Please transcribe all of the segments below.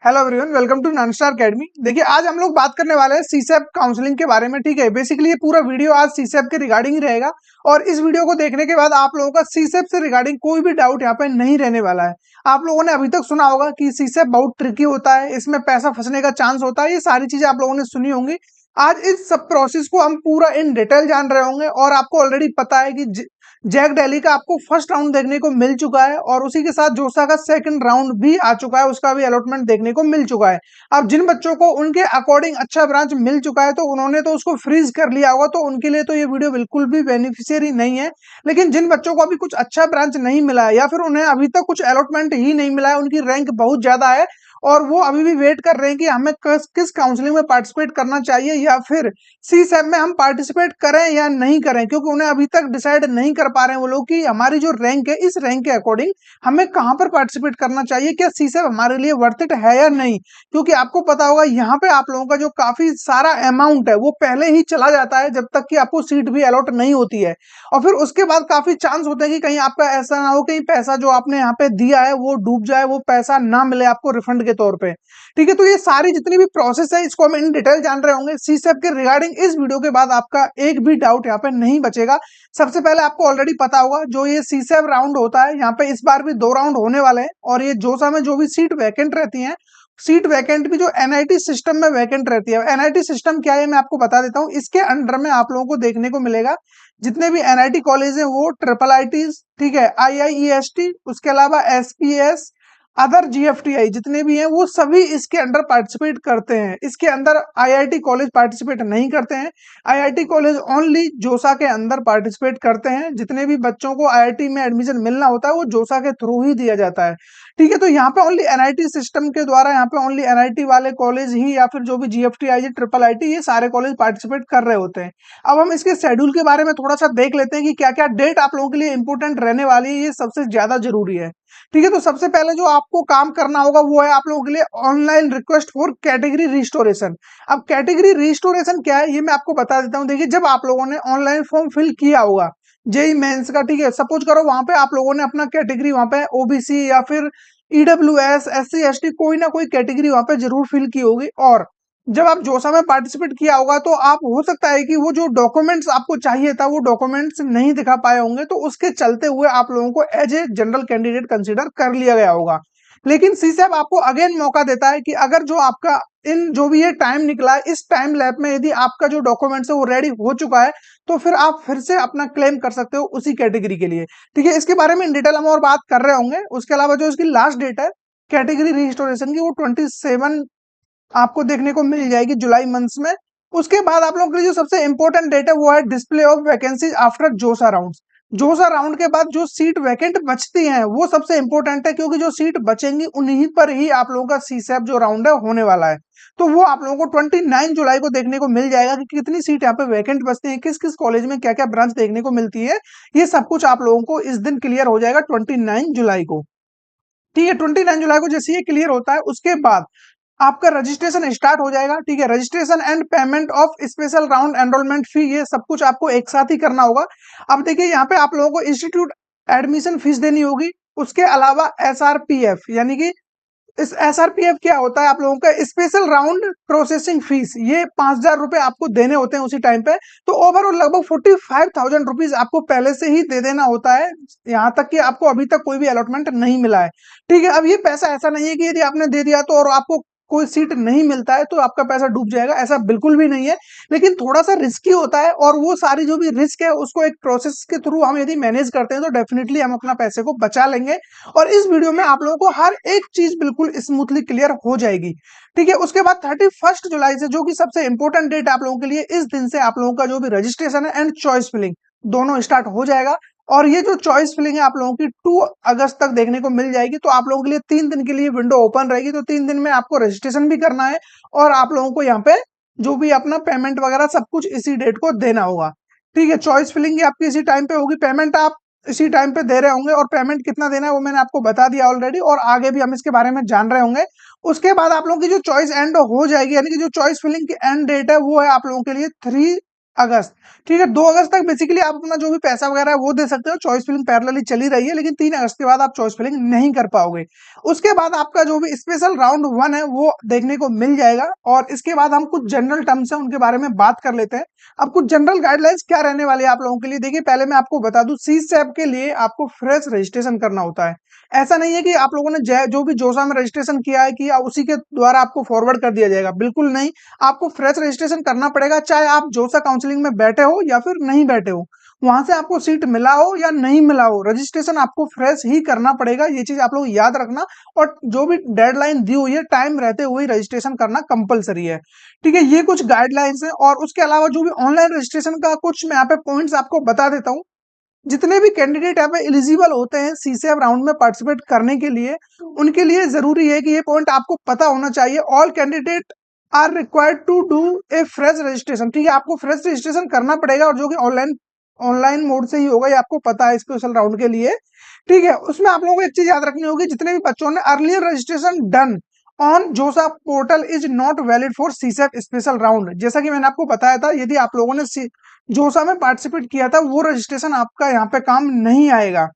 Hello everyone, welcome to nonstar academy. देखिए, आज हम लोग बात करने वाले हैं सीसेप काउंसलिंग के बारे में। ठीक है, बेसिकली ये पूरा वीडियो आज सीसेप के रिगार्डिंग ही रहेगा और इस वीडियो को देखने के बाद आप लोगों का सीसेप से रिगार्डिंग कोई भी डाउट यहाँ पे नहीं रहने वाला है। आप लोगों ने अभी तक सुना होगा कि सीसेप बहुत ट्रिकी होता है, इसमें पैसा फंसने का चांस होता है, ये सारी चीजें आप लोगों ने सुनी होंगी। आज इस सब प्रोसेस को हम पूरा इन डिटेल जान रहे होंगे और आपको ऑलरेडी पता है कि जैक डेली का आपको फर्स्ट राउंड देखने को मिल चुका है और उसी के साथ जोसा का सेकंड राउंड भी आ चुका है, उसका भी अलॉटमेंट देखने को मिल चुका है। अब जिन बच्चों को उनके अकॉर्डिंग अच्छा ब्रांच मिल चुका है तो उन्होंने तो उसको फ्रीज कर लिया होगा, तो उनके लिए तो ये वीडियो बिल्कुल भी बेनिफिशियरी नहीं है। लेकिन जिन बच्चों को अभी कुछ अच्छा ब्रांच नहीं मिला है या फिर उन्हें अभी तक कुछ अलॉटमेंट ही नहीं मिला है, उनकी रैंक बहुत ज्यादा है और वो अभी भी वेट कर रहे हैं कि हमें किस काउंसलिंग में पार्टिसिपेट करना चाहिए या फिर सी सैप में हम पार्टिसिपेट करें या नहीं करें, क्योंकि उन्हें अभी तक डिसाइड नहीं कर पा रहे हैं वो लोग कि हमारी जो रैंक है इस रैंक के अकॉर्डिंग हमें कहां पर पार्टिसिपेट करना चाहिए, क्या सी सैप हमारे लिए वर्थ इट है या नहीं। क्योंकि आपको पता होगा यहाँ पे आप लोगों का जो काफी सारा अमाउंट है वो पहले ही चला जाता है जब तक कि आपको सीट भी अलॉट नहीं होती है और फिर उसके बाद काफी चांस होते हैं कि कहीं आपका ऐसा ना हो कहीं पैसा जो आपने यहाँ पे दिया है वो डूब जाए, वो पैसा ना मिले आपको रिफंड के तौर पे। ठीक है, तो ये सारी जितनी भी प्रोसेस है इसको हम इन डिटेल जान रहे होंगे सी सैप के रिगार्डिंग। इस वीडियो के बाद आपका एक भी डाउट यहाँ पे नहीं बचेगा। सबसे पहले आपको ऑलरेडी पता होगा जो ये सी सैप राउंड होता है, यहाँ पे इस बार भी 2 राउंड होने वाले हैं और ये जोसा में जो भी सीट वैकेंट रहती है, सीट वैकेंट भी जो एनआईटी सिस्टम में वैकेंट रहती है। एनआईटी सिस्टम क्या है मैं आपको बता देता हूँ। इसके अंडर में आप लोगों को देखने को मिलेगा जितने भी एनआईटी कॉलेज है वो ट्रिपल आईटी, ठीक है, आईआईईएसटी, उसके अलावा एसपीएस, अदर जीएफटीआई जितने भी हैं वो सभी इसके अंडर पार्टिसिपेट करते हैं। इसके अंदर आईआईटी कॉलेज पार्टिसिपेट नहीं करते हैं। आईआईटी कॉलेज ओनली जोसा के अंदर पार्टिसिपेट करते हैं। जितने भी बच्चों को आईआईटी में एडमिशन मिलना होता है वो जोसा के थ्रू ही दिया जाता है। ठीक है, तो यहाँ पे ओनली एनआईटी सिस्टम के द्वारा यहाँ पे ओनली एनआईटी वाले कॉलेज ही या फिर जो भी जीएफटीआई, ट्रिपल आईटी, ये सारे कॉलेज पार्टिसिपेट कर रहे होते हैं। अब हम इसके शेड्यूल के बारे में थोड़ा सा देख लेते हैं कि क्या क्या डेट आप लोगों के लिए इंपॉर्टेंट रहने वाली है, ये सबसे ज्यादा जरूरी है। ठीक है, तो सबसे पहले जो आपको काम करना होगा वो है आप लोगों के लिए online request for category restoration. अब कैटेगरी रिस्टोरेशन क्या है ये मैं आपको बता देता हूँ। देखिए, जब आप लोगों ने ऑनलाइन फॉर्म फिल किया होगा जेई मेंस का, ठीक है, सपोज करो वहां पे आप लोगों ने अपना कैटेगरी वहां पे ओबीसी या फिर ईडब्ल्यूएस, एससी, एसटी, कोई ना कोई कैटेगरी वहां पे जरूर फिल की होगी और जब आप जोसा में पार्टिसिपेट किया होगा तो आप हो सकता है कि वो जो डॉक्यूमेंट्स आपको चाहिए था वो डॉक्यूमेंट्स नहीं दिखा पाए होंगे, तो उसके चलते हुए आप लोगों को as a general candidate consider कर लिया गया होगा। लेकिन सी सैप आपको अगेन मौका देता है कि अगर जो आपका इन जो भी ये टाइम निकला है इस टाइम लैब में यदि आपका जो डॉक्यूमेंट्स है वो रेडी हो चुका है तो फिर आप फिर से अपना क्लेम कर सकते हो उसी कैटेगरी के लिए। ठीक है, इसके बारे में इन डिटेल हम और बात कर रहे होंगे। उसके अलावा जो इसकी लास्ट डेट है कैटेगरी रजिस्ट्रेशन की वो 27 आपको देखने को मिल जाएगी जुलाई मंथ्स में। उसके बाद आप लोगों के लिए जो सबसे इंपॉर्टेंट डेट है वो है डिस्प्ले ऑफ वैकेंसी आफ्टर जोसा राउंड। जोसा राउंड के बाद जो सीट वैकेंट बचती हैं वो सबसे इंपॉर्टेंट है, क्योंकि जो सीट बचेंगी उन्हीं पर ही आप लोगों का सी सैप जो राउंड है होने वाला है। तो वो आप लोगों को 29 जुलाई को देखने को मिल जाएगा कि कितनी सीट यहाँ पे वैकेंट बचती है, किस किस कॉलेज में क्या क्या ब्रांच देखने को मिलती है। ये सब कुछ आप लोगों को इस दिन क्लियर हो जाएगा 29 जुलाई को। ठीक है, 29 जुलाई को जैसे ये क्लियर होता है उसके बाद आपका रजिस्ट्रेशन स्टार्ट हो जाएगा। ठीक है, registration and payment of special round enrolment fee, ये सब कुछ आपको एक साथ ही करना होगा। अब देखिए, यहाँ पे आप लोगों को इंस्टीट्यूट एडमिशन फीस देनी होगी। उसके अलावा एसआरपीएफ, यानी कि इस एसआरपीएफ क्या होता है, आप लोगों का स्पेशल राउंड प्रोसेसिंग फीस, ये 5,000 रुपए आपको देने होते हैं उसी टाइम पे। तो ओवरऑल लगभग 45,000 रुपीज आपको पहले से ही दे देना होता है, यहाँ तक कि आपको अभी तक कोई भी अलॉटमेंट नहीं मिला है। ठीक है, अब ये पैसा ऐसा नहीं है कि यदि आपने दे दिया तो और आपको कोई सीट नहीं मिलता है तो आपका पैसा डूब जाएगा, ऐसा बिल्कुल भी नहीं है। लेकिन थोड़ा सा रिस्की होता है और वो सारी जो भी रिस्क है उसको एक प्रोसेस के थ्रू हम यदि मैनेज करते हैं तो डेफिनेटली हम अपना पैसे को बचा लेंगे और इस वीडियो में आप लोगों को हर एक चीज बिल्कुल स्मूथली क्लियर हो जाएगी। ठीक है, उसके बाद 31 जुलाई से, जो कि सबसे इंपॉर्टेंट डेट आप लोगों के लिए, इस दिन से आप लोगों का जो भी रजिस्ट्रेशन है एंड चॉइस फिलिंग दोनों स्टार्ट हो जाएगा। और ये जो चॉइस फिलिंग है आप लोगों की 2 अगस्त तक देखने को मिल जाएगी। तो आप लोगों के लिए 3 दिन के लिए विंडो ओपन रहेगी, तो 3 दिन में आपको रजिस्ट्रेशन भी करना है और आप लोगों को यहाँ पे जो भी अपना पेमेंट वगैरह सब कुछ इसी डेट को देना होगा। ठीक है, चॉइस फिलिंग आपकी इसी टाइम पे होगी, पेमेंट आप इसी टाइम पे दे रहे होंगे और पेमेंट कितना देना है वो मैंने आपको बता दिया ऑलरेडी और आगे भी हम इसके बारे में जान रहे होंगे। उसके बाद आप लोगों की जो चॉइस एंड हो जाएगी, यानी कि जो चॉइस फिलिंग की एंड डेट है वो है आप लोगों के लिए 3 अगस्त, ठीक है। 2 अगस्त तक बेसिकली आप अपना जो भी पैसा वगैरह है वो दे सकते हो, चॉइस फिलिंग पैरेलली चली रही है, लेकिन 3 अगस्त के बाद आप चॉइस फिलिंग नहीं कर पाओगे। उसके बाद आपका जो भी स्पेशल राउंड 1 है वो देखने को मिल जाएगा, और इसके बाद हम कुछ जनरल टर्म्स हैं उनके बारे में बात कर लेते हैं। अब कुछ जनरल गाइडलाइंस क्या रहने वाली है आप लोगों के लिए, देखिए पहले मैं आपको बता दूं, सी सैप के लिए आपको फ्रेश रजिस्ट्रेशन करना होता है। ऐसा नहीं है कि आप लोगों ने जो भी जोसा में रजिस्ट्रेशन किया है कि उसी के द्वारा आपको फॉरवर्ड कर दिया जाएगा, बिल्कुल नहीं। आपको फ्रेश रजिस्ट्रेशन करना पड़ेगा, चाहे आप जोसा काउंसलिंग में बैठे हो या फिर नहीं बैठे हो, वहां से आपको सीट मिला हो या नहीं मिला हो, रजिस्ट्रेशन आपको फ्रेश ही करना पड़ेगा, ये चीज आप लोग याद रखना। और जो भी डेडलाइन दी हुई है टाइम रहते हुए रजिस्ट्रेशन करना कंपलसरी है, ठीक है। ये कुछ गाइडलाइंस है, और उसके अलावा जो भी ऑनलाइन रजिस्ट्रेशन का कुछ मैं यहाँ पे पॉइंट्स आपको बता देता हूँ। जितने भी कैंडिडेट यहाँ पे एलिजिबल होते हैं सीसेफ राउंड में पार्टिसिपेट करने के लिए, उनके लिए जरूरी है कि ये पॉइंट आपको पता होना चाहिए, all candidate are required to do a fresh registration, ठीक है। आपको फ्रेश रजिस्ट्रेशन करना पड़ेगा, और जो कि ऑनलाइन ऑनलाइन मोड से ही होगा, ये आपको पता है स्पेशल राउंड के लिए, ठीक है। उसमें आप लोगों को एक चीज याद रखनी होगी, जितने भी बच्चों ने earlier registration done on JoSAA portal is not valid for CSAB special round. जैसा कि मैंने आपको बताया था, यदि आप लोगों ने जोसा में पार्टिसिपेट किया था, वो रजिस्ट्रेशन आपका यहाँ पे काम नहीं आएगा।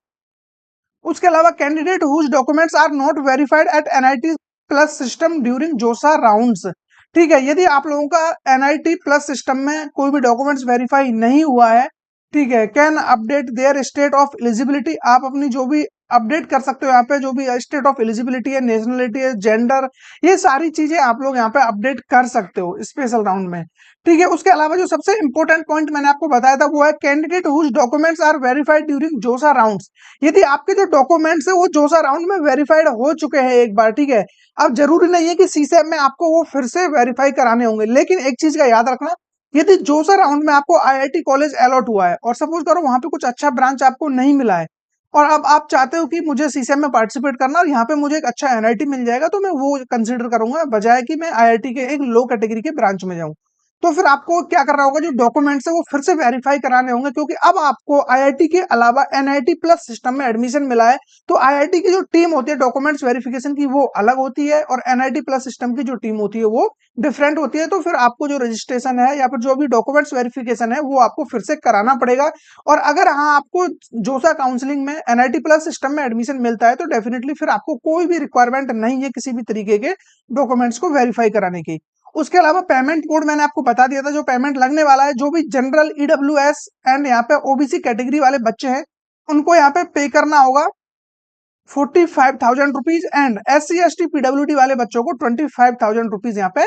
उसके अलावा candidate whose documents are not verified at NIT plus system during JoSAA rounds, ठीक है। यदि आप लोगों का एनआईटी प्लस सिस्टम में कोई भी डॉक्यूमेंट्स वेरीफाई नहीं हुआ है, ठीक है, can update their state of eligibility, आप अपनी जो भी अपडेट कर सकते हो यहाँ पे, जो भी स्टेट ऑफ एलिजिबिलिटी है, नेशनलिटी है, जेंडर, ये सारी चीजें आप लोग यहाँ पे अपडेट कर सकते हो स्पेशल राउंड में, ठीक है। उसके अलावा जो सबसे इंपॉर्टेंट पॉइंट मैंने आपको बताया था वो है candidate whose documents are verified during JoSAA rounds, यदि आपके जो डॉक्यूमेंट्स है वो जोसा राउंड में वेरीफाइड हो चुके हैं एक बार, ठीक है। अब जरूरी नहीं है कि सीसैप में आपको वो फिर से वेरीफाई कराने होंगे, लेकिन एक चीज का याद रखना, यदि जोसा राउंड में आपको आईआईटी कॉलेज अलॉट हुआ है, और सपोज करो वहां पे कुछ अच्छा ब्रांच आपको नहीं मिला है, और अब आप चाहते हो कि मुझे सीसैप में पार्टिसिपेट करना और यहाँ पे मुझे एक अच्छा एनआईटी मिल जाएगा, तो मैं वो कंसिडर करूंगा बजाय कि मैं आईआईटी के एक लो कैटेगरी के ब्रांच में जाऊं। तो फिर आपको क्या करना होगा, जो डॉक्यूमेंट्स है वो फिर से वेरीफाई कराने होंगे, क्योंकि अब आपको आईआईटी के अलावा एनआईटी प्लस सिस्टम में एडमिशन मिला है। तो आईआईटी की जो टीम होती है डॉक्यूमेंट्स वेरिफिकेशन की वो अलग होती है, और एनआईटी प्लस सिस्टम की जो टीम होती है वो डिफरेंट होती है। तो फिर आपको जो रजिस्ट्रेशन है या फिर जो भी डॉक्यूमेंट्स वेरिफिकेशन है वो आपको फिर से कराना पड़ेगा। और अगर हाँ आपको जोसा काउंसलिंग में एनआईटी प्लस सिस्टम में एडमिशन मिलता है, तो डेफिनेटली फिर आपको कोई भी रिक्वायरमेंट नहीं है किसी भी तरीके के डॉक्यूमेंट्स को वेरीफाई कराने की। उसके अलावा पेमेंट कोड मैंने आपको बता दिया था, जो पेमेंट लगने वाला है, जो भी जनरल ईडब्ल्यूएस एंड यहाँ पे ओबीसी कैटेगरी वाले बच्चे हैं उनको यहाँ पे पे करना होगा 45,000 rupees, and SC ST PWD वाले बच्चों को 25,000 रुपीज यहाँ पे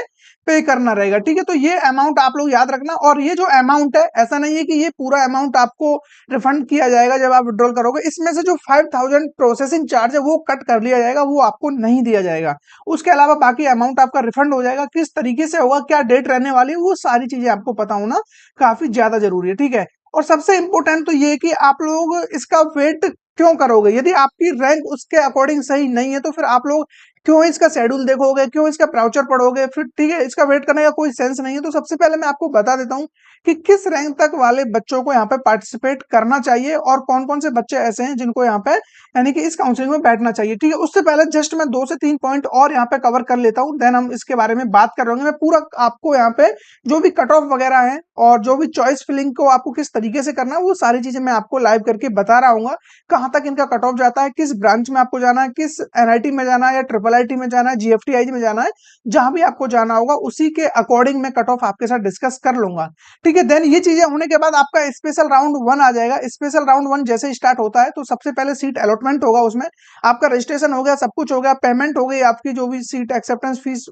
पे करना रहेगा, ठीक है। तो ये अमाउंट आप लोग याद रखना, और ये जो अमाउंट है ऐसा नहीं है कि ये पूरा अमाउंट आपको रिफंड किया जाएगा जब आप विड्रॉल करोगे, इसमें से जो 5,000 प्रोसेसिंग चार्ज है वो कट कर लिया जाएगा, वो आपको नहीं दिया जाएगा। उसके अलावा बाकी अमाउंट आपका रिफंड हो जाएगा, किस तरीके से होगा, क्या डेट रहने वाली है, वो सारी चीजें आपको पता होना काफी ज्यादा जरूरी है, ठीक है। और सबसे इंपॉर्टेंट तो ये कि आप लोग इसका वेट क्यों करोगे, यदि आपकी रैंक उसके अकॉर्डिंग सही नहीं है तो फिर आप लोग क्यों इसका शेड्यूल देखोगे, क्यों इसका ब्राउचर पढ़ोगे, फिर ठीक है इसका वेट करने का कोई सेंस नहीं है। तो सबसे पहले मैं आपको बता देता हूँ कि किस रैंक तक वाले बच्चों को यहाँ पे पार्टिसिपेट करना चाहिए, और कौन कौन से बच्चे ऐसे हैं जिनको यहाँ पे यानी कि इस काउंसलिंग में बैठना चाहिए, ठीक है। उससे पहले जस्ट मैं 2 से 3 पॉइंट और यहाँ पे कवर कर लेता हूँ, देन हम इसके बारे में बात कर रहे होंगे। मैं पूरा आपको यहाँ पे जो भी कट ऑफ वगैरह है और जो भी चॉइस फिलिंग को आपको किस तरीके से करना है वो सारी चीजें मैं आपको लाइव करके बता रहा हूँ, कहाँ तक इनका कट ऑफ जाता है, किस ब्रांच में आपको जाना है, किस एनआईटी में जाना है या ट्रिपल आईटी में जाना है, जीएफटीआई में जाना है, जहां भी आपको जाना होगा उसी के अकॉर्डिंग मैं कट ऑफ आपके साथ डिस्कस कर लूंगा, ठीक है। देन ये चीजें होने के बाद आपका स्पेशल राउंड 1 आ जाएगा। स्पेशल राउंड 1 जैसे स्टार्ट होता है तो सबसे पहले सीट अलॉटमेंट होगा, उसमें आपका रजिस्ट्रेशन हो गया, सब कुछ हो गया, पेमेंट हो गई, आपकी जो भी सीट एक्सेप्टेंस फीस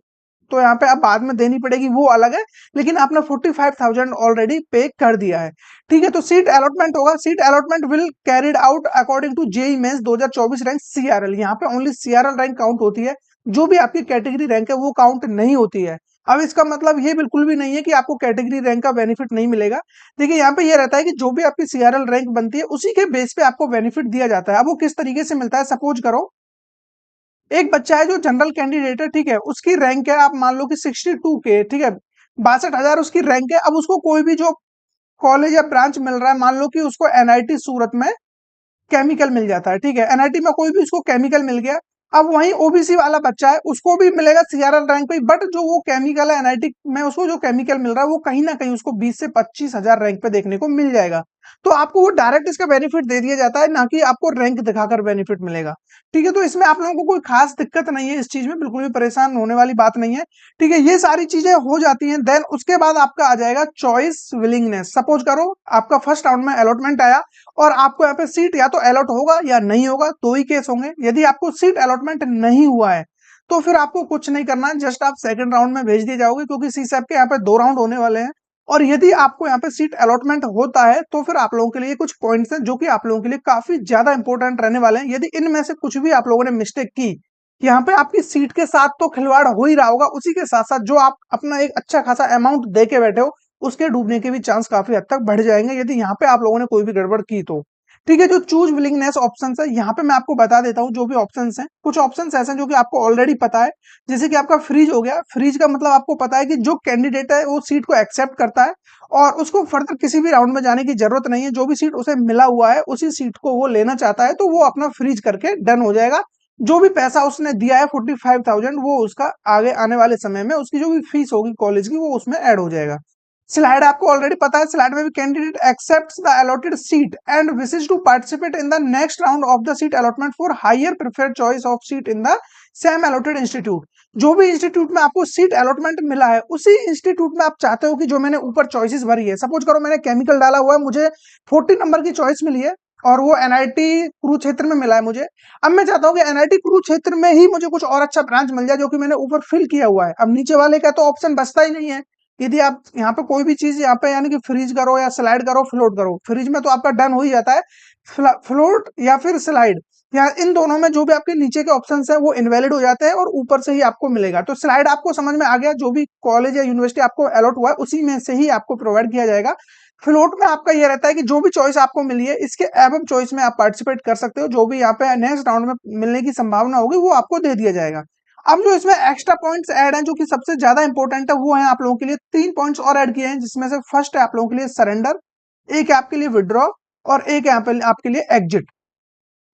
तो यहाँ पे आप बाद में देनी पड़ेगी वो अलग है, लेकिन आपने 45,000 ऑलरेडी पे कर दिया है, ठीक है। तो सीट अलॉटमेंट होगा, seat allotment will carried out according to JEE mains 2024 rank CRL, यहाँ पे ओनली सीआरएल रैंक काउंट होती है, जो भी आपकी कैटेगरी रैंक है वो काउंट नहीं होती है। अब इसका मतलब ये बिल्कुल भी नहीं है कि आपको कैटेगरी रैंक का बेनिफिट नहीं मिलेगा। देखिए यहाँ पे ये रहता है कि जो भी आपकी सीआरएल रैंक बनती है उसी के बेस पे आपको बेनिफिट दिया जाता है। अब वो किस तरीके से मिलता है, सपोज करो एक बच्चा है जो जनरल कैंडिडेट है, ठीक है, उसकी रैंक है आप मान लो कि 62 के, ठीक है, 62,000 उसकी रैंक है। अब उसको कोई भी जो कॉलेज या ब्रांच मिल रहा है, मान लो कि उसको एनआईटी सूरत में केमिकल मिल जाता है, ठीक है, एनआईटी में कोई भी उसको केमिकल मिल गया, अब वहीं ओबीसी वाला बच्चा है उसको भी मिलेगा सीआरएल रैंक पे, बट जो वो केमिकल है एनआईटी में उसको जो केमिकल मिल रहा है वो कहीं ना कहीं उसको 20 से 25 हजार रैंक पे देखने को मिल जाएगा। तो आपको वो डायरेक्ट इसका बेनिफिट दे दिया जाता है, ना कि आपको रैंक दिखाकर बेनिफिट मिलेगा। ठीक है, तो इसमें आप लोगों को कोई खास दिक्कत नहीं है, इस चीज में बिल्कुल भी परेशान होने वाली बात नहीं है। ठीक है, ये सारी चीजें हो जाती हैं। देन उसके बाद आपका आ जाएगा चॉइस विलिंगनेस। सपोज करो आपका फर्स्ट राउंड में अलॉटमेंट आया और आपको यहाँ पे सीट या तो अलॉट होगा या नहीं होगा, दो ही केस होंगे। यदि आपको सीट अलॉटमेंट नहीं हुआ है तो फिर आपको कुछ नहीं करना है, जस्ट आप सेकंड राउंड में भेज दिए जाओगे, क्योंकि सीसैप के यहाँ पे 2 राउंड होने वाले हैं। और यदि आपको यहाँ पे सीट अलॉटमेंट होता है तो फिर आप लोगों के लिए कुछ पॉइंट्स हैं जो कि आप लोगों के लिए काफी ज्यादा इंपॉर्टेंट रहने वाले हैं। यदि इनमें से कुछ भी आप लोगों ने मिस्टेक की, यहाँ पे आपकी सीट के साथ तो खिलवाड़ हो ही रहा होगा, उसी के साथ साथ जो आप अपना एक अच्छा खासा अमाउंट दे के बैठे हो उसके डूबने के भी चांस काफी हद तक बढ़ जाएंगे, यदि यहाँ पे आप लोगों ने कोई भी गड़बड़ की तो। ठीक है, जो चूज विलिंगनेस ऑप्शन है यहाँ पे मैं आपको बता देता हूँ जो भी ऑप्शन हैं। कुछ ऑप्शन ऐसे हैं जो कि आपको ऑलरेडी पता है, जैसे कि आपका फ्रीज हो गया। फ्रीज का मतलब आपको पता है कि जो कैंडिडेट है वो सीट को एक्सेप्ट करता है और उसको फर्दर किसी भी राउंड में जाने की जरूरत नहीं है, जो भी सीट उसे मिला हुआ है उसी सीट को वो लेना चाहता है तो वो अपना फ्रीज करके डन हो जाएगा। जो भी पैसा उसने दिया है 45,000 वो उसका आगे आने वाले समय में उसकी जो भी फीस होगी कॉलेज की वो उसमें ऐड हो जाएगा। स्लाइड आपको ऑलरेडी पता है, स्लाइड में भी candidate accepts the allotted seat and wishes to participate in the next round of the seat allotment for higher preferred choice of seat in the same allotted institute. जो भी institute में आपको seat allotment मिला है उसी institute में आप चाहते हो कि जो मैंने ऊपर चॉइसेस भरी है, सपोज करो मैंने केमिकल डाला हुआ है, मुझे 40 नंबर की चॉइस मिली है और वो एनआईटी कुरुक्षेत्र में मिला है मुझे। अब मैं चाहता हूँ कि एनआईटी कुरुक्षेत्र में ही मुझे कुछ और अच्छा ब्रांच मिल जाए जो कि मैंने ऊपर फिल किया हुआ है। अब नीचे वाले का तो ऑप्शन बचता ही नहीं है। यदि आप यहाँ पे कोई भी चीज यहाँ पे यानी कि फ्रीज करो या स्लाइड करो फ्लोट करो, फ्रीज में तो आपका डन हो ही जाता है, फ्लोट या फिर स्लाइड, या इन दोनों में जो भी आपके नीचे के ऑप्शंस हैं वो इनवैलिड हो जाते हैं और ऊपर से ही आपको मिलेगा। तो स्लाइड आपको समझ में आ गया, जो भी कॉलेज या यूनिवर्सिटी आपको अलॉट हुआ है उसी में से ही आपको प्रोवाइड किया जाएगा। फ्लोट में आपका ये रहता है कि जो भी चॉइस आपको मिली है इसके एबव चॉइस में आप पार्टिसिपेट कर सकते हो, जो भी यहाँ पे नेक्स्ट राउंड में मिलने की संभावना होगी वो आपको दे दिया जाएगा। अब जो इसमें एक्स्ट्रा पॉइंट्स ऐड हैं जो कि सबसे ज्यादा इंपॉर्टेंट है वो है आप लोगों के लिए 3 पॉइंट्स और ऐड किए हैं, जिसमें से फर्स्ट है आप लोगों के लिए सरेंडर, एक है आपके लिए विड्रॉ और एक है आपके लिए एग्जिट।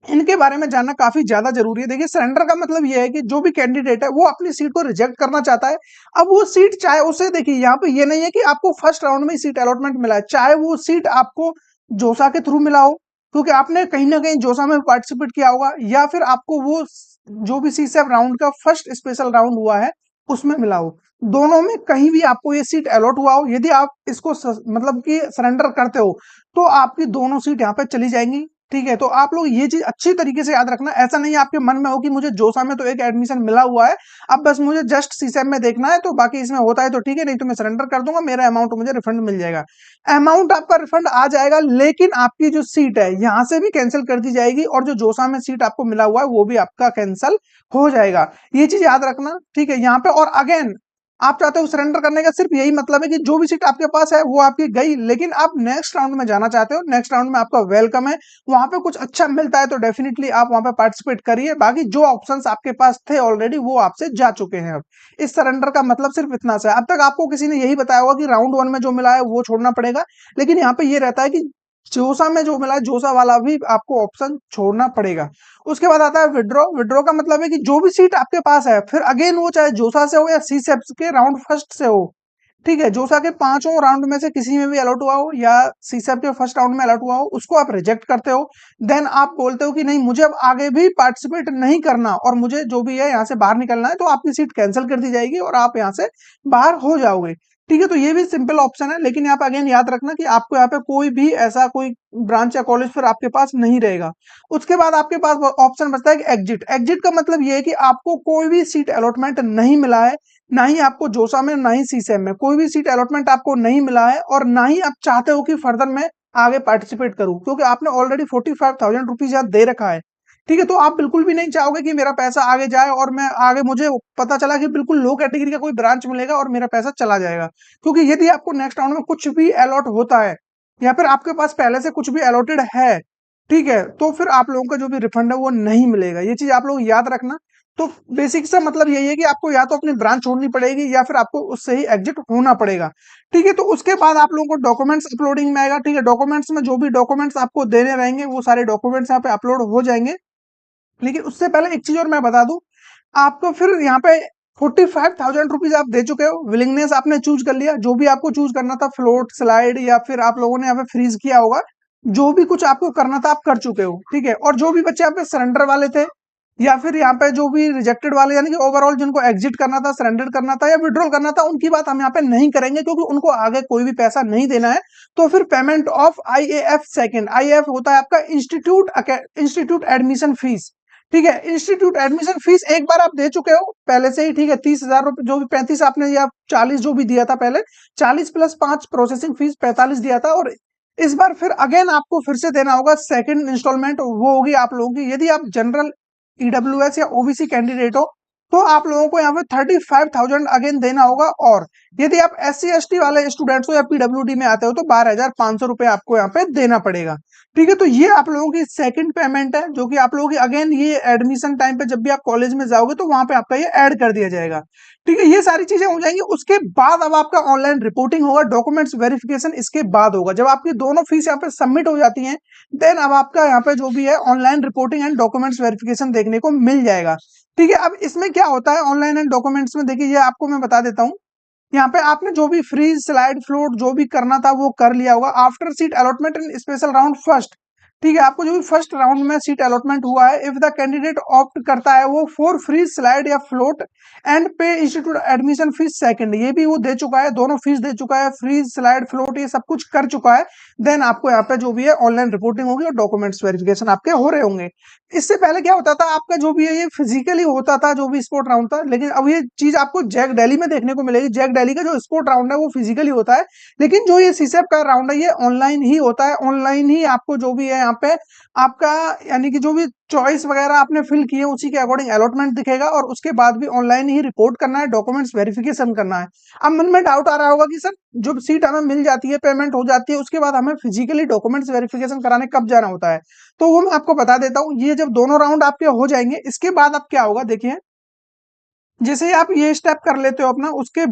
इनके बारे में जानना काफी ज्यादा जरूरी है। देखिए सरेंडर का मतलब ये है कि जो भी कैंडिडेट है वो अपनी सीट को रिजेक्ट करना चाहता है। अब वो सीट चाहे उसे, देखिए यहाँ पे ये नहीं है कि आपको फर्स्ट राउंड में सीट अलॉटमेंट मिला है, चाहे वो सीट आपको जोसा के थ्रू मिला हो क्योंकि आपने कहीं ना कहीं जोसा में पार्टिसिपेट किया होगा, या फिर आपको वो जो भी सीसेप राउंड का फर्स्ट स्पेशल राउंड हुआ है उसमें मिला हो, दोनों में कहीं भी आपको ये सीट अलॉट हुआ हो, यदि आप इसको मतलब कि सरेंडर करते हो तो आपकी दोनों सीट यहाँ पे चली जाएंगी। ठीक है, तो आप लोग ये चीज अच्छी तरीके से याद रखना। ऐसा नहीं है आपके मन में हो कि मुझे जोसा में तो एक एडमिशन मिला हुआ है, अब बस मुझे जस्ट सीसेम में देखना है, तो बाकी इसमें होता है तो ठीक है, नहीं तो मैं सरेंडर कर दूंगा, मेरा अमाउंट मुझे रिफंड मिल जाएगा। अमाउंट आपका रिफंड आ जाएगा, लेकिन आपकी जो सीट है यहां से भी कैंसिल कर दी जाएगी और जो जोसा में सीट आपको मिला हुआ है वो भी आपका कैंसिल हो जाएगा। ये चीज याद रखना। ठीक है, यहाँ पे और अगेन आप चाहते हो सरेंडर करने का सिर्फ यही मतलब है कि जो भी सीट आपके पास है वो आपकी गई, लेकिन आप नेक्स्ट राउंड में जाना चाहते हो, नेक्स्ट राउंड में आपका वेलकम है, वहां पे कुछ अच्छा मिलता है तो डेफिनेटली आप वहां पे पार्टिसिपेट करिए। बाकी जो ऑप्शंस आपके पास थे ऑलरेडी वो आपसे जा चुके हैं। अब इस सरेंडर का मतलब सिर्फ इतना सा है। अब तक आपको किसी ने यही बताया होगा कि राउंड 1 में जो मिला है वो छोड़ना पड़ेगा, लेकिन यहाँ पे ये रहता है कि जोसा में जो मिला है जोसा वाला भी आपको ऑप्शन छोड़ना पड़ेगा। उसके बाद आता है विड्रॉ। विड्रॉ का मतलब है कि जो भी सीट आपके पास है, फिर अगेन वो चाहे जोसा से हो या सी सेप्स के राउंड फर्स्ट से हो, ठीक है, जोसा के पांचों राउंड में से किसी में भी अलॉट हुआ हो या सीसेप के फर्स्ट राउंड में अलॉट हुआ हो उसको आप रिजेक्ट करते हो। देन आप बोलते हो कि नहीं मुझे अब आगे भी पार्टिसिपेट नहीं करना और मुझे जो भी है यहाँ से बाहर निकलना है, तो आपकी सीट कैंसिल कर दी जाएगी और आप यहाँ से बाहर हो जाओगे। ठीक है, तो ये भी सिंपल ऑप्शन है, लेकिन यहाँ पे अगेन याद रखना कि आपको यहाँ पे कोई भी ऐसा कोई ब्रांच या कॉलेज फिर आपके पास नहीं रहेगा। उसके बाद आपके पास ऑप्शन बचता है कि एग्जिट। एग्जिट का मतलब ये है कि आपको कोई भी सीट अलॉटमेंट नहीं मिला है, ना ही आपको जोसा में ना ही सीसेम में कोई भी सीट अलॉटमेंट आपको नहीं मिला है, और ना ही आप चाहते हो कि फर्दर में आगे पार्टिसिपेट करूं, क्योंकि आपने ऑलरेडी 45,000 रुपीज यहाँ दे रखा है। ठीक है, तो आप बिल्कुल भी नहीं चाहोगे कि मेरा पैसा आगे जाए और मैं आगे मुझे पता चला कि बिल्कुल लो कैटेगरी का कोई ब्रांच मिलेगा और मेरा पैसा चला जाएगा। क्योंकि यदि आपको नेक्स्ट राउंड में कुछ भी अलॉट होता है या फिर आपके पास पहले से कुछ भी अलॉटेड है, ठीक है, तो फिर आप लोगों का जो भी रिफंड है वो नहीं मिलेगा। ये चीज आप लोग याद रखना। तो बेसिक सा मतलब यही है कि आपको या तो अपनी ब्रांच छोड़नी पड़ेगी या फिर आपको उससे ही एग्जिट होना पड़ेगा। ठीक है, तो उसके बाद आप लोगों को डॉक्यूमेंट्स अपलोडिंग में आएगा। ठीक है, डॉक्यूमेंट्स में जो भी डॉक्यूमेंट्स आपको देने रहेंगे वो सारे डॉक्यूमेंट्स यहाँ पे अपलोड हो जाएंगे। लेकिन उससे पहले एक चीज और मैं बता दूं आपको, फिर यहाँ पे 45,000 रुपीज आप दे चुके हो, विलिंगनेस आपने चूज कर लिया, जो भी आपको चूज करना था, फ्लोट, स्लाइड, या फिर आप लोगों ने यहाँ पे फ्रीज किया होगा, जो भी कुछ आपको करना था आप कर चुके हो, ठीक है। और जो भी बच्चे यहाँ पे सरेंडर वाले थे, या फिर यहाँ पे जो भी रिजेक्टेड वाले, यानी कि ओवरऑल जिनको एग्जिट करना था, सरेंडर करना था या विड्रॉल करना था, उनकी बात हम यहाँ पे नहीं करेंगे, क्योंकि उनको आगे कोई भी पैसा नहीं देना है। तो फिर payment of IAF second, IAF होता है आपका इंस्टीट्यूट एडमिशन फीस, ठीक है। इंस्टीट्यूट एडमिशन फीस एक बार आप दे चुके हो पहले से ही, ठीक है। 30,000 रुपए, जो भी 35 आपने या 40 जो भी दिया था पहले, 40 प्लस 5 प्रोसेसिंग फीस 45 दिया था, और इस बार फिर अगेन आपको फिर से देना होगा सेकंड इंस्टॉलमेंट, वो होगी आप लोगों की, यदि आप जनरल, ईडब्ल्यूएस या ओबीसी कैंडिडेट हो, तो आप लोगों को यहाँ पे 35,000 अगेन देना होगा। और यदि आप SC ST वाले स्टूडेंट्स हो या पीडब्ल्यूडी में आते हो, तो 12,500 रुपए आपको यहाँ पे देना पड़ेगा, ठीक है। तो ये आप लोगों की सेकंड पेमेंट है, जो कि आप लोगों की अगेन ये एडमिशन टाइम पे जब भी आप कॉलेज में जाओगे, तो वहां पे आपका ये ऐड कर दिया जाएगा, ठीक है। ये सारी चीजें हो जाएंगी। उसके बाद अब आपका ऑनलाइन रिपोर्टिंग होगा, डॉक्यूमेंट्स वेरिफिकेशन इसके बाद होगा। जब आपकी दोनों फीस यहाँ पे सबमिट हो जाती हैं, देन अब आपका यहाँ पे जो भी है online reporting and documents verification देखने को मिल जाएगा, ठीक है। अब इसमें क्या होता है ऑनलाइन एंड डॉक्यूमेंट्स में, देखिए ये आपको मैं बता देता हूँ। यहाँ पे आपने जो भी फ्रीज, स्लाइड, फ्लोट जो भी करना था वो कर लिया होगा। After seat allotment in special round first, ठीक है, आपको जो भी फर्स्ट राउंड में सीट अलॉटमेंट हुआ है, इफ द कैंडिडेट ऑप्ट करता है वो फॉर फ्रीज, स्लाइड या फ्लोट एंड पे इंस्टीट्यूट एडमिशन फीस सेकंड, ये भी वो दे चुका है, दोनों फीस दे चुका है, फ्रीज, स्लाइड, फ्लोट ये सब कुछ कर चुका है। देन आपको यहाँ पे जो भी है ऑनलाइन रिपोर्टिंग होगी और डॉक्यूमेंट्स वेरिफिकेशन आपके हो रहे होंगे। इससे पहले क्या होता था, आपका जो भी है ये फिजिकली होता था, जो भी स्पोर्ट राउंड था, लेकिन अब ये चीज आपको जैक दिल्ली में देखने को मिलेगी। जैक दिल्ली का जो स्पोर्ट राउंड है वो फिजिकली होता है, लेकिन जो ये सीसेप का राउंड है ये ऑनलाइन ही होता है। ऑनलाइन ही आपको जो भी है यहाँ पे आपका, यानी कि जो भी चॉइस वगैरह आपने फिल किए उसी के अकॉर्डिंग अलॉटमेंट दिखेगा, और उसके बाद भी ऑनलाइन ही रिपोर्ट करना है, डॉक्यूमेंट्स वेरिफिकेशन करना है। अब मन में डाउट आ रहा होगा कि सर जो सीट हमें मिल जाती है, पेमेंट हो जाती है, उसके बाद हमें फिजिकली डॉक्यूमेंट्स वेरिफिकेशन कराने कब जाना होता है, तो वो मैं आपको बता देता हूँ। ये जब दोनों राउंड आपके हो जाएंगे, इसके बाद अब क्या होगा देखिए, जैसे ही आप ये स्टेप कर लेते हो अपना, उसके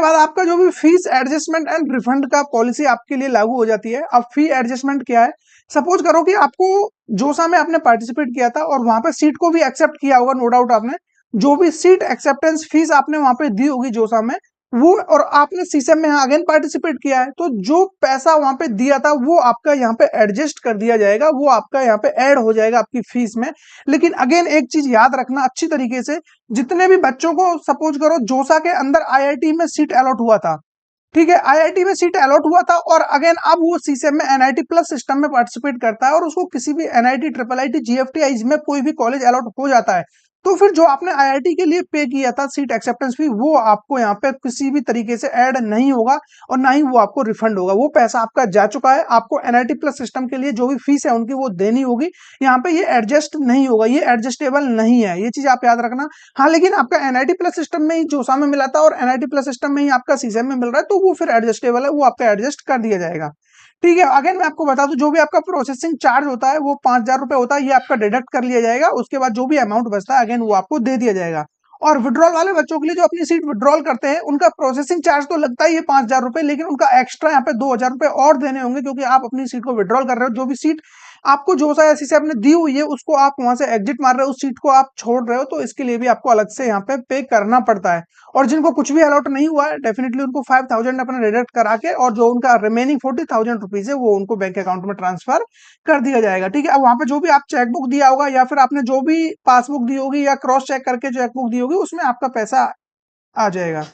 बाद आपका जो भी फीस एडजस्टमेंट एंड रिफंड का पॉलिसी आपके लिए लागू हो जाती है। अब फी एडजस्टमेंट क्या है, सपोज करो कि आपको जोसा में आपने पार्टिसिपेट किया था और वहां पे सीट को भी एक्सेप्ट किया होगा, नो डाउट आपने जो भी सीट एक्सेप्टेंस फीस आपने वहां पे दी होगी जोसा में, वो, और आपने सीसेम में अगेन पार्टिसिपेट किया है, तो जो पैसा वहां पे दिया था वो आपका यहाँ पे एडजस्ट कर दिया जाएगा, वो आपका यहाँ पे ऐड हो जाएगा आपकी फीस में। लेकिन अगेन एक चीज याद रखना अच्छी तरीके से, जितने भी बच्चों को सपोज करो जोसा के अंदर आईआईटी में सीट अलॉट हुआ था, ठीक है, आईआईटी में सीट अलॉट हुआ था, और अगेन अब वो सीसेम में एनआईटी प्लस सिस्टम में पार्टिसिपेट करता है, और उसको किसी भी एनआईटी, ट्रिपल आईटी, जीएफटी इसमें कोई भी कॉलेज अलॉट हो जाता है, तो फिर जो आपने आईआईटी के लिए पे किया था सीट एक्सेप्टेंस फी, वो आपको यहाँ पे किसी भी तरीके से ऐड नहीं होगा, और ना ही वो आपको रिफंड होगा। वो पैसा आपका जा चुका है, आपको एनआईटी प्लस सिस्टम के लिए जो भी फीस है उनकी वो देनी होगी। यहाँ पे ये एडजस्ट नहीं होगा, ये एडजस्टेबल नहीं है, ये चीज आप याद रखना। हाँ, लेकिन आपका एनआईटी प्लस सिस्टम में ही जोसा में मिला था और एनआईटी प्लस सिस्टम में ही आपका सीसेम में मिल रहा है, तो वो फिर एडजस्टेबल है, वो आपका एडजस्ट कर दिया जाएगा, ठीक है। अगेन मैं आपको बता दूं, जो भी आपका प्रोसेसिंग चार्ज होता है वो 5,000 रुपए होता है, ये आपका डिडक्ट कर लिया जाएगा। उसके बाद जो भी अमाउंट बचता है अगेन वो आपको दे दिया जाएगा। और विड्रॉल वाले बच्चों के लिए जो अपनी सीट विड्रॉल करते हैं, उनका प्रोसेसिंग चार्ज तो लगता ही है 5,000 रुपए, लेकिन उनका एक्स्ट्रा यहाँ पे 2,000 रुपए और देने होंगे, क्योंकि आप अपनी सीट को विड्रॉल कर रहे हो। जो भी सीट आपको जो सा ऐसी से आपने दी हुई है उसको आप वहां से एग्जिट मार रहे हो, उस सीट को आप छोड़ रहे हो, तो इसके लिए भी आपको अलग से यहाँ पे करना पड़ता है। और जिनको कुछ भी अलॉट नहीं हुआ है, डेफिनेटली उनको 5,000 अपना डिडक्ट करा के, और जो उनका रिमेनिंग 40,000 रुपीज है वो उनको बैंक अकाउंट में ट्रांसफर कर दिया जाएगा, ठीक है। अब वहां पे जो भी आप चेकबुक दिया होगा, या फिर आपने जो भी पासबुक दी होगी या क्रॉस चेक करके चेकबुक दी होगी, उसमें आपका पैसा आ जाएगा,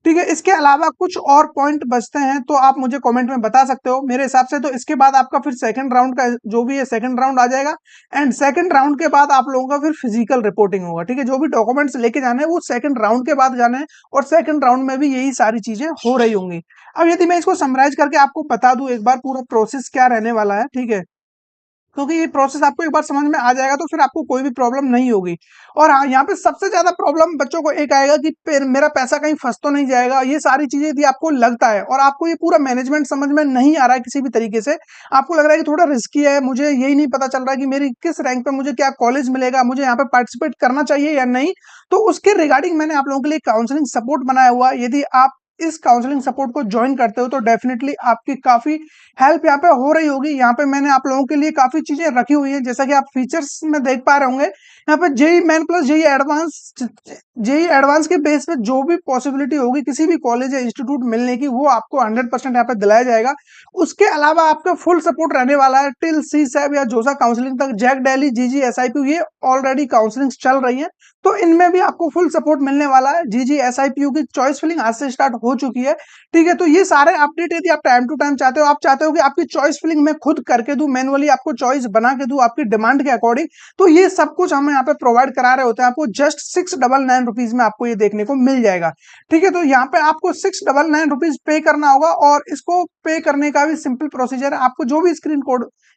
ठीक है। इसके अलावा कुछ और पॉइंट बचते हैं तो आप मुझे कमेंट में बता सकते हो। मेरे हिसाब से तो इसके बाद आपका फिर सेकंड राउंड का जो भी है सेकंड राउंड आ जाएगा, एंड सेकंड राउंड के बाद आप लोगों का फिर फिजिकल रिपोर्टिंग होगा, ठीक है। जो भी डॉक्यूमेंट्स लेके जाने हैं वो सेकंड राउंड के बाद जाने हैं, और सेकंड राउंड में भी यही सारी चीजें हो रही होंगी। अब यदि मैं इसको समराइज करके आपको बता दूं एक बार पूरा प्रोसेस क्या रहने वाला है, ठीक है, क्योंकि ये प्रोसेस आपको एक बार समझ में आ जाएगा तो फिर आपको कोई भी प्रॉब्लम नहीं होगी। और हाँ, यहाँ पे सबसे ज्यादा प्रॉब्लम बच्चों को एक आएगा कि मेरा पैसा कहीं फंस तो नहीं जाएगा। ये सारी चीजें यदि आपको लगता है और आपको ये पूरा मैनेजमेंट समझ में नहीं आ रहा है किसी भी तरीके से, आपको लग रहा है कि थोड़ा रिस्की है, मुझे यही नहीं पता चल रहा है कि मेरी किस रैंक पे मुझे क्या कॉलेज मिलेगा, मुझे यहाँ पे पार्टिसिपेट करना चाहिए या नहीं, तो उसके रिगार्डिंग मैंने आप लोगों के लिए काउंसलिंग सपोर्ट बनाया हुआ है। यदि आप इस काउंसलिंग सपोर्ट को ज्वाइन करते हो तो डेफिनेटली आपकी काफी हेल्प यहाँ पे हो रही होगी। यहाँ पे मैंने आप लोगों के लिए काफी चीजें रखी हुई है, जैसा कि आप फीचर्स में देख पा रहे होंगे। यहाँ पे JEE main plus JEE advance के बेस पे जो भी पॉसिबिलिटी होगी किसी भी कॉलेज या इंस्टीट्यूट मिलने की, वो आपको 100% यहाँ पे दिलाया जाएगा। उसके अलावा आपका फुल सपोर्ट रहने वाला है टिल सी सैब या जोसा काउंसलिंग तक। जैक दिल्ली, जीजी, एसआईपीयू ये ऑलरेडी काउंसलिंग चल रही है, तो इनमें भी आपको फुल सपोर्ट मिलने वाला है। जीजी, एसआईपीयू की चॉइस फिलिंग आज से स्टार्ट हो चुकी है, ठीक है। तो ये सारे अपडेट यदि आप टाइम टू टाइम चाहते हो, आप चाहते हो कि आपकी चॉइस फिलिंग मैं खुद करके दूं, मैनुअली आपको चॉइस बना के दूं आपकी डिमांड के अकॉर्डिंग, तो ये सब कुछ हम यहाँ पे प्रोवाइड करा रहे होते हैं आपको। जस्ट 699 रुपीज में आपको ये देखने को मिल जाएगा, ठीक है। तो यहाँ पे आपको 699 रुपीज पे करना होगा, और इसको पे करने का भी सिंपल प्रोसीजर है। आपको जो भी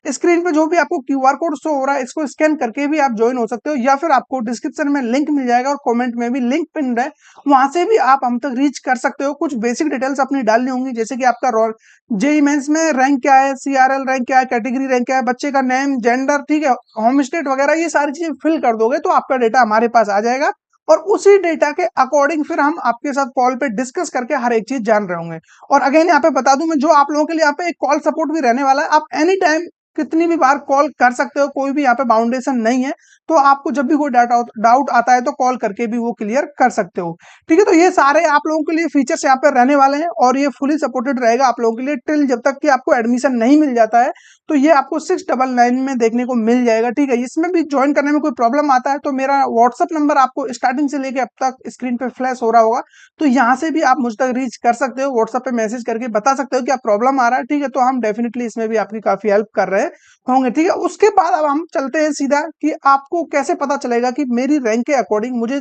स्क्रीन पे जो भी आपको क्यूआर कोड शो हो रहा है, इसको स्कैन करके भी आप ज्वाइन हो सकते हो, या फिर आपको डिस्क्रिप्शन में लिंक मिल जाएगा और कमेंट में भी लिंक पिन है, वहां से भी आप हम तक रीच कर सकते हो। कुछ बेसिक डिटेल्स अपनी डालनी होंगी, जैसे कि आपका रोल, जेई मेंस में रैंक क्या है, सीआरएल रैंक क्या है, कैटेगरी रैंक क्या है, बच्चे का नेम, जेंडर, ठीक है, होम स्टेट वगैरह, ये सारी चीजें फिल कर दोगे तो आपका डेटा हमारे पास आ जाएगा, और उसी डेटा के अकॉर्डिंग फिर हम आपके साथ कॉल पे डिस्कस करके हर एक चीज जान रहे होंगे। और अगेन यहाँ पे बता दूं मैं, जो आप लोगों के लिए यहाँ पे एक कॉल सपोर्ट भी रहने वाला है। आप एनी टाइम कितनी भी बार कॉल कर सकते हो, कोई भी यहाँ पे बाउंडेशन नहीं है। तो आपको जब भी कोई डाउट आता है तो कॉल करके भी वो क्लियर कर सकते हो, ठीक है। तो ये सारे आप लोगों के लिए फीचर्स यहाँ पे रहने वाले हैं, और ये फुली सपोर्टेड रहेगा आप लोगों के लिए टिल जब तक कि आपको एडमिशन नहीं मिल जाता है। तो ये आपको 699 में देखने को मिल जाएगा, ठीक है। इसमें भी ज्वाइन करने में कोई प्रॉब्लम आता है तो मेरा व्हाट्सअप नंबर आपको स्टार्टिंग से लेके अब तक स्क्रीन पे फ्लैश हो रहा होगा, तो यहाँ से भी आप मुझ तक रीच कर सकते हो, व्हाट्सएप पे मैसेज करके बता सकते हो कि आप प्रॉब्लम आ रहा है, ठीक है। तो हम डेफिनेटली इसमें भी आपकी काफी हेल्प कर रहे होंगे, ठीक है। उसके बाद अब हम चलते हैं सीधा कि आपको कैसे पता चलेगा कि मेरी रैंक के अकॉर्डिंग मुझे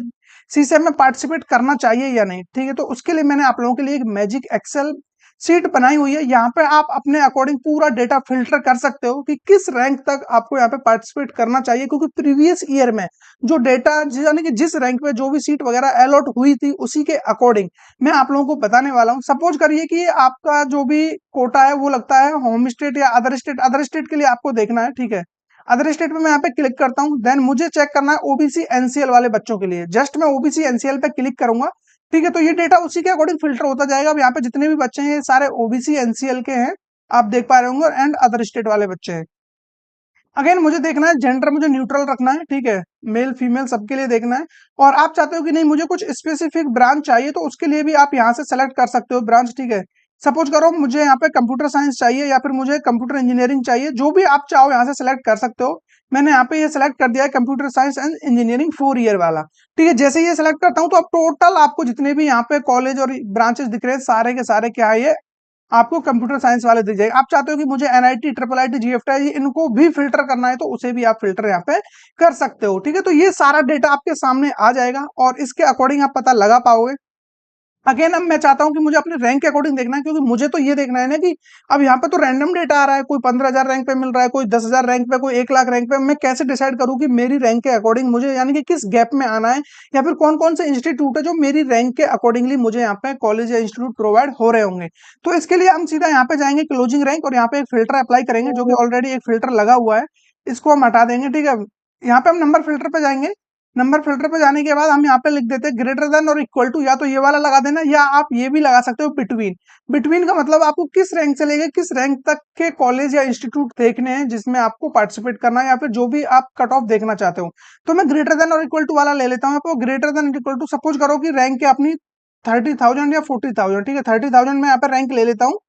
सीसैट में पार्टिसिपेट करना चाहिए या नहीं, ठीक है। तो उसके लिए मैंने आप लोगों के लिए एक मैजिक एक्सेल सीट बनाई हुई है। यहाँ पे आप अपने अकॉर्डिंग पूरा डेटा फिल्टर कर सकते हो कि किस रैंक तक आपको यहाँ पे पार्टिसिपेट करना चाहिए, क्योंकि प्रीवियस ईयर में जो डेटा यानी कि जिस रैंक पे जो भी सीट वगैरह अलॉट हुई थी उसी के अकॉर्डिंग मैं आप लोगों को बताने वाला हूँ। सपोज करिए कि आपका जो भी कोटा है वो लगता है होम स्टेट या अदर स्टेट के लिए आपको देखना है, ठीक है। अदर स्टेट में मैं यहाँ पे क्लिक करता हूँ, देन मुझे चेक करना है ओबीसी एनसीएल वाले बच्चों के लिए। जस्ट मैं ओबीसी एनसीएल पे क्लिक करूंगा, ठीक है। तो ये डेटा उसी के अकॉर्डिंग फिल्टर होता जाएगा। अब यहाँ पे जितने भी बच्चे हैं ये सारे ओबीसी एनसीएल के हैं, आप देख पा रहे होंगे, एंड अदर स्टेट वाले बच्चे हैं। अगेन मुझे देखना है, जेंडर मुझे न्यूट्रल रखना है, ठीक है, मेल फीमेल सबके लिए देखना है। और आप चाहते हो कि नहीं मुझे कुछ स्पेसिफिक ब्रांच चाहिए, तो उसके लिए भी आप यहाँ से सेलेक्ट कर सकते हो ब्रांच, ठीक है। सपोज करो मुझे यहाँ पे कंप्यूटर साइंस चाहिए या फिर मुझे कंप्यूटर इंजीनियरिंग चाहिए, जो भी आप चाहो यहाँ से सेलेक्ट कर सकते हो। मैंने यहाँ पे ये सेलेक्ट कर दिया है computer science and engineering 4 year वाला, ठीक है। जैसे ये सेलेक्ट करता हूँ तो अब टोटल आपको जितने भी यहाँ पे कॉलेज और ब्रांचेस दिख रहे हैं सारे के सारे क्या है, ये आपको कंप्यूटर साइंस वाले दिख जाएगा। आप चाहते हो कि मुझे एनआईटी, ट्रिपल आईटी, जीएफटी इनको भी फिल्टर करना है, तो उसे भी आप फिल्टर यहाँ पे कर सकते हो, ठीक है। तो ये सारा डेटा आपके सामने आ जाएगा और इसके अकॉर्डिंग आप पता लगा पाओगे। अगेन अब मैं चाहता हूं कि मुझे अपने रैंक के अकॉर्डिंग देखना है, क्योंकि मुझे तो ये देखना है ना कि अब यहाँ पे तो रैंडम डेटा आ रहा है, कोई 15,000 रैंक पे मिल रहा है, कोई 10,000 रैंक पे, कोई 1 लाख रैंक पे। मैं कैसे डिसाइड करूँ कि मेरी रैंक के अकॉर्डिंग मुझे यानी कि किस गैप में आना है, या फिर कौन कौन से इंस्टीट्यूट है जो मेरी रैंक के अकॉर्डिंगली मुझे यहाँ पे कॉलेज या इंस्टीट्यूट प्रोवाइड हो रहे होंगे। तो इसके लिए हम सीधा यहाँ पे जाएंगे क्लोजिंग रैंक, और यहाँ पे एक फिल्टर अप्लाई करेंगे, जो कि ऑलरेडी एक फिल्टर लगा हुआ है, इसको हम हटा देंगे, ठीक है। यहाँ पे हम नंबर फिल्टर पे जाएंगे। नंबर फिल्टर पे जाने के बाद हम यहाँ पे लिख देते हैं ग्रेटर देन और इक्वल टू, या तो ये वाला लगा देना या आप ये भी लगा सकते हो बिटवीन। बिटवीन का मतलब आपको किस रैंक से लेके किस रैंक तक के कॉलेज या इंस्टीट्यूट देखने हैं जिसमें आपको पार्टिसिपेट करना है, या फिर जो भी आप कट ऑफ देखना चाहते हो। तो मैं ग्रेटर देन और इक्वल टू वाला ले लेता हूँ। आपको greater than equal to suppose करो कि रैंक है अपनी 30,000 या 40,000, ठीक है। 30,000 में यहाँ पे रैंक ले लेता हूँ,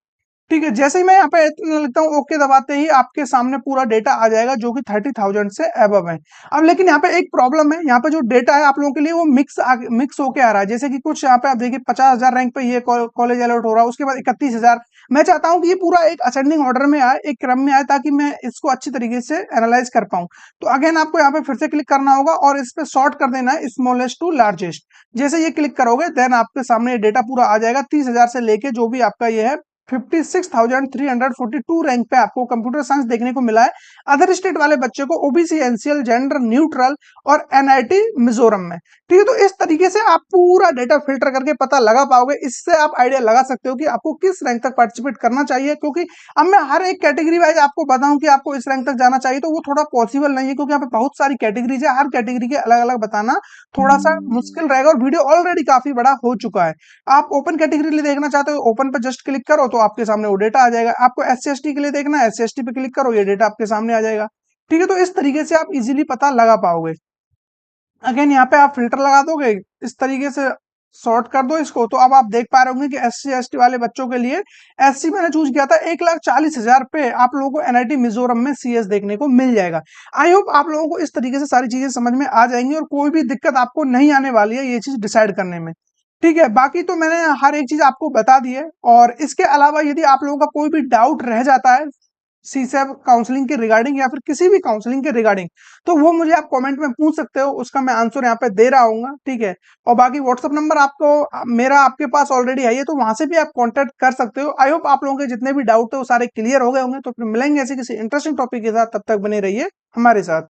ठीक है। जैसे ही मैं यहाँ पे इतना लिखता हूँ ओके दबाते ही आपके सामने पूरा डेटा आ जाएगा जो कि 30,000 से अबव है। अब लेकिन यहाँ पे एक प्रॉब्लम है, यहाँ पे जो डेटा है आप लोगों के लिए वो मिक्स होके आ रहा है। जैसे कि कुछ यहाँ पे आप देखिए 50,000 रैंक पे ये कॉलेज अलॉट हो रहा है, उसके बाद 31,000। मैं चाहता हूँ कि ये पूरा एक असेंडिंग ऑर्डर में आए, एक क्रम में आए, ताकि मैं इसको अच्छी तरीके से एनालाइज कर पाऊँ। तो अगेन आपको यहाँ पे फिर से क्लिक करना होगा और इस पे सॉर्ट कर देना है स्मॉलेस्ट टू लार्जेस्ट। जैसे ये क्लिक करोगे देन आपके सामने डेटा पूरा आ जाएगा 30,000 से लेके जो भी आपका ये है 56,342 रैंक पे आपको कंप्यूटर साइंस देखने को मिला है। अदर स्टेट वाले बच्चे को ओबीसी, एनसीएल, जेंडर न्यूट्रल और एनआईटी मिजोरम में। ठीक है, तो इस तरीके से आप पूरा डेटा फिल्टर करके पता लगा पाओगे। इससे आप आइडिया लगा सकते हो कि आपको किस रैंक तक पार्टिसिपेट करना चाहिए, क्योंकि अब मैं हर एक कैटेगरी वाइज आपको बताऊं कि आपको इस रैंक तक जाना चाहिए तो वो थोड़ा पॉसिबल नहीं है, क्योंकि यहाँ पे बहुत सारी कैटेगरीज है। हर कैटेगरी के अलग अलग बताना थोड़ा सा मुश्किल रहेगा, और वीडियो ऑलरेडी काफी बड़ा हो चुका है। आप ओपन कैटेगरी के लिए देखना चाहते हो, ओपन पर जस्ट क्लिक करो तो आपके सामने वो डेटा आ जाएगा। आपको एससी एसटी के लिए देखना है, एससी एसटी पे क्लिक करो, ये डेटा आपके सामने आ जाएगा। ठीक है, तो इस तरीके से आप इजीली पता लगा पाओगे। अगेन यहाँ पे आप फिल्टर लगा दोगे, इस तरीके से सॉर्ट कर दो इसको, तो अब आप देख पा रहे होंगे कि एससी एसटी वाले बच्चों के लिए एससी मैंने चूज किया था 1,40,000 पे आप लोगों को एनआईटी मिजोरम में सीएस देखने को मिल जाएगा। आई होप आप लोगों को इस तरीके से सारी चीजें समझ में आ जाएंगी और कोई भी दिक्कत आपको नहीं आने वाली है ये चीज डिसाइड करने में। ठीक है, बाकी तो मैंने हर एक चीज आपको बता दी है, और इसके अलावा यदि आप लोगों का कोई भी डाउट रह जाता है सीसैप काउंसलिंग के रिगार्डिंग या फिर किसी भी काउंसलिंग के रिगार्डिंग, तो वो मुझे आप कमेंट में पूछ सकते हो, उसका मैं आंसर यहाँ पे दे रहा हूँ। ठीक है, और बाकी व्हाट्सअप नंबर आपको मेरा आपके पास ऑलरेडी है, तो वहां से भी आप कांटेक्ट कर सकते हो। आई होप आप लोगों के जितने भी डाउट है वो सारे क्लियर हो गए होंगे। तो फिर मिलेंगे ऐसे किसी इंटरेस्टिंग टॉपिक के साथ, तब तक बने रहिए हमारे साथ।